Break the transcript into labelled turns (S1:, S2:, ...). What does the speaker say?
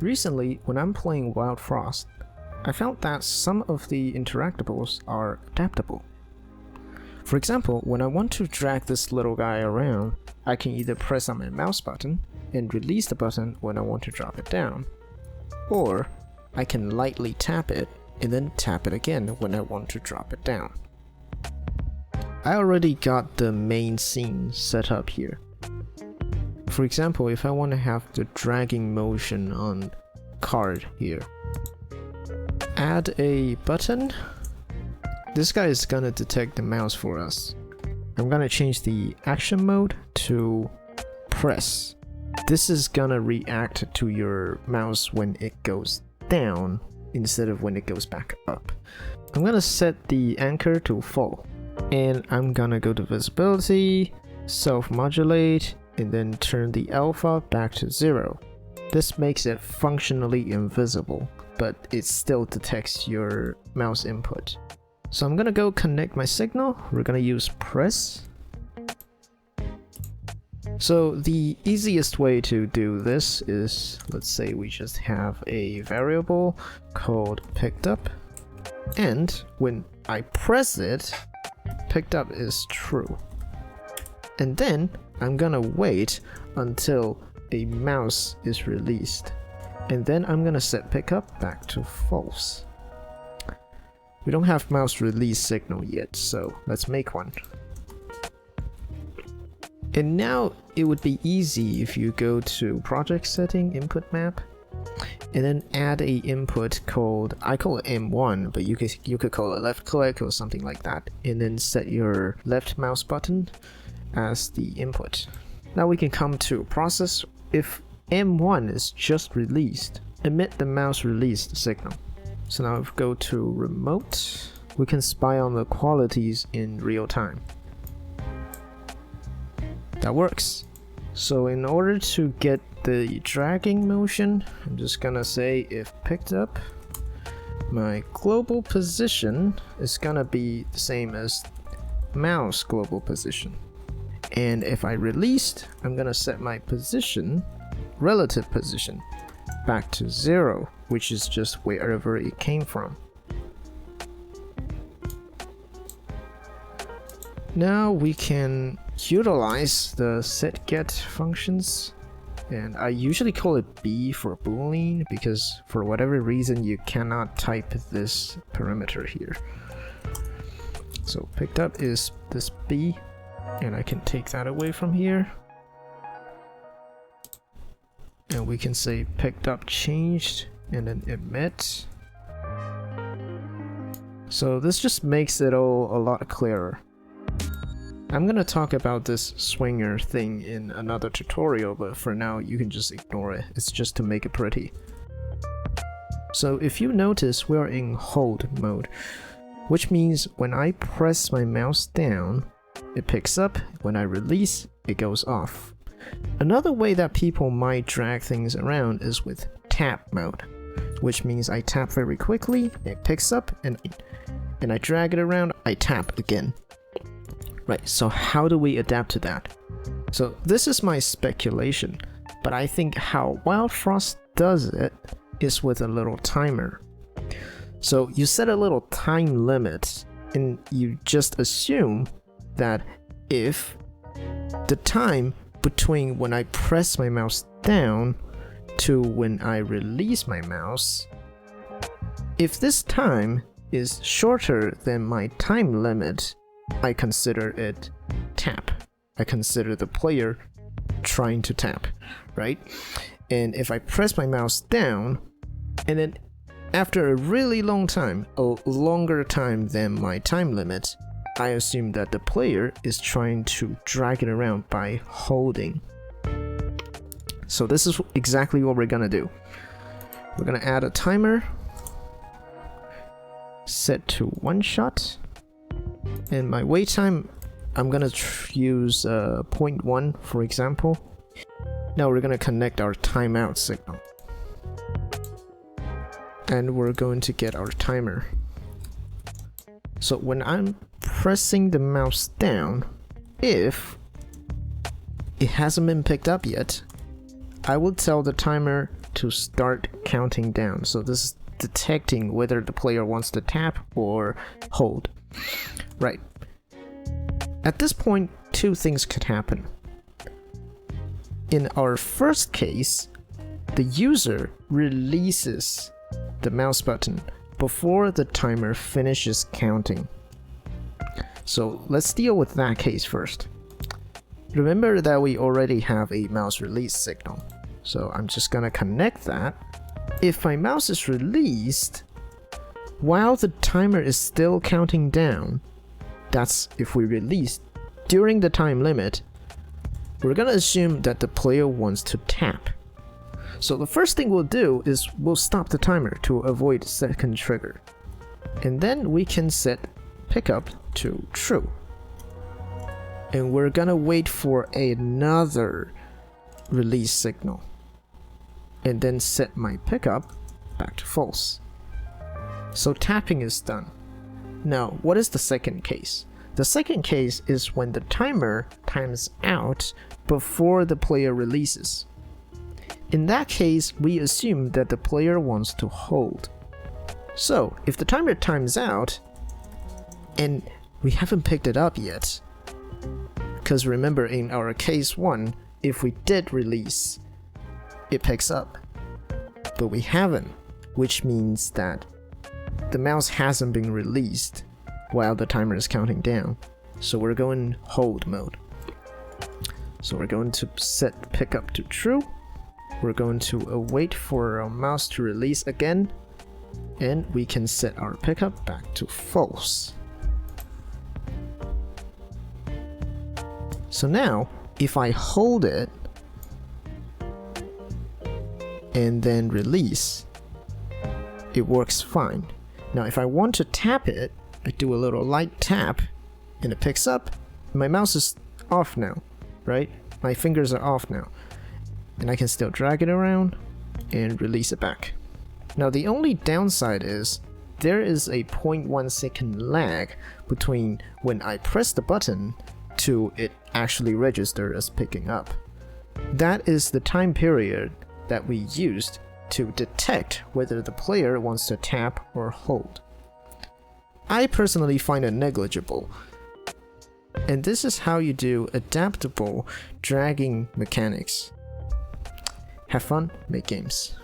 S1: Recently, when I'm playing Wild Frost, I found that some of the interactables are adaptable. For example, when I want to drag this little guy around, I can either press on my mouse button and release the button when I want to drop it down, or I can lightly tap it and then tap it again when I want to drop it down. I already got the main scene set up here. For example, if I want to have the dragging motion on card here, add a button. This guy is gonna detect the mouse for us. I'm gonna change the action mode to press. This is gonna react to your mouse when it goes down instead of when it goes back up. I'm gonna set the anchor to full, and I'm gonna go to visibility, self-modulate, and then turn the alpha back to 0. This makes it functionally invisible, but it still detects your mouse input. So I'm gonna go connect my signal. We're gonna use press. So the easiest way to do this is, let's say we just have a variable called picked up, and when I press it, picked up is true. And then I'm gonna wait until a mouse is released, and then I'm gonna set pickup back to false. We don't have mouse release signal yet, so let's make one. And now it would be easy if you go to project setting input map and then add a input called, I call it M1, but you could call it left click or something like that, and then set your left mouse button as the input. Now we can come to process. If M1 is just released, emit the mouse released signal. So now if we go to remote, we can spy on the qualities in real time. That works. So in order to get the dragging motion, I'm just gonna say if picked up, my global position is gonna be the same as mouse global position. And if I released, I'm gonna set my position, relative position, back to 0, which is just wherever it came from. Now we can utilize the setGet functions, and I usually call it B for boolean because for whatever reason you cannot type this parameter here. So picked up is this B, and I can take that away from here. And we can say picked up changed and then emit. So this just makes it all a lot clearer. I'm gonna talk about this swinger thing in another tutorial, but for now you can just ignore it. It's just to make it pretty. So if you notice, we're in hold mode, which means when I press my mouse down, it picks up. When I release, it goes off. Another way that people might drag things around is with tap mode, which means I tap very quickly, it picks up, and I drag it around, I tap again. Right, so how do we adapt to that? So this is my speculation, but I think how Wild Frost does it is with a little timer. So you set a little time limit, and you just assume that if the time between when I press my mouse down to when I release my mouse, if this time is shorter than my time limit, I consider it tap. I consider the player trying to tap, right? And if I press my mouse down, and then after a really long time, a longer time than my time limit, I assume that the player is trying to drag it around by holding. So this is exactly what we're gonna do. We're gonna add a timer, set to 1 shot, and my wait time, I'm gonna use 0.1 for example. Now we're gonna connect our timeout signal, and we're going to get our timer. So when I'm pressing the mouse down, if it hasn't been picked up yet, I will tell the timer to start counting down. So this is detecting whether the player wants to tap or hold. Right. At this point, two things could happen. In our first case, the user releases the mouse button before the timer finishes counting. So let's deal with that case first. Remember that we already have a mouse release signal. So I'm just gonna connect that. If my mouse is released while the timer is still counting down, that's if we release during the time limit, we're gonna assume that the player wants to tap. So the first thing we'll do is we'll stop the timer to avoid second trigger. And then we can set pickup to true. And we're gonna wait for another release signal. And then set my pickup back to false. So tapping is done. Now, what is the second case? The second case is when the timer times out before the player releases. In that case, we assume that the player wants to hold. So, if the timer times out, and we haven't picked it up yet, because remember in our case 1, if we did release, it picks up. But we haven't, which means that the mouse hasn't been released while the timer is counting down. So we're going hold mode. So we're going to set pickup to true. We're going to wait for our mouse to release again, and we can set our pickup back to false. So now, if I hold it and then release, it works fine. Now if I want to tap it, I do a little light tap and it picks up. My mouse is off now, right? My fingers are off now. And I can still drag it around and release it back. Now the only downside is there is a 0.1 second lag between when I press the button to it actually register as picking up. That is the time period that we used to detect whether the player wants to tap or hold. I personally find it negligible. And this is how you do adaptable dragging mechanics. Have fun, make games.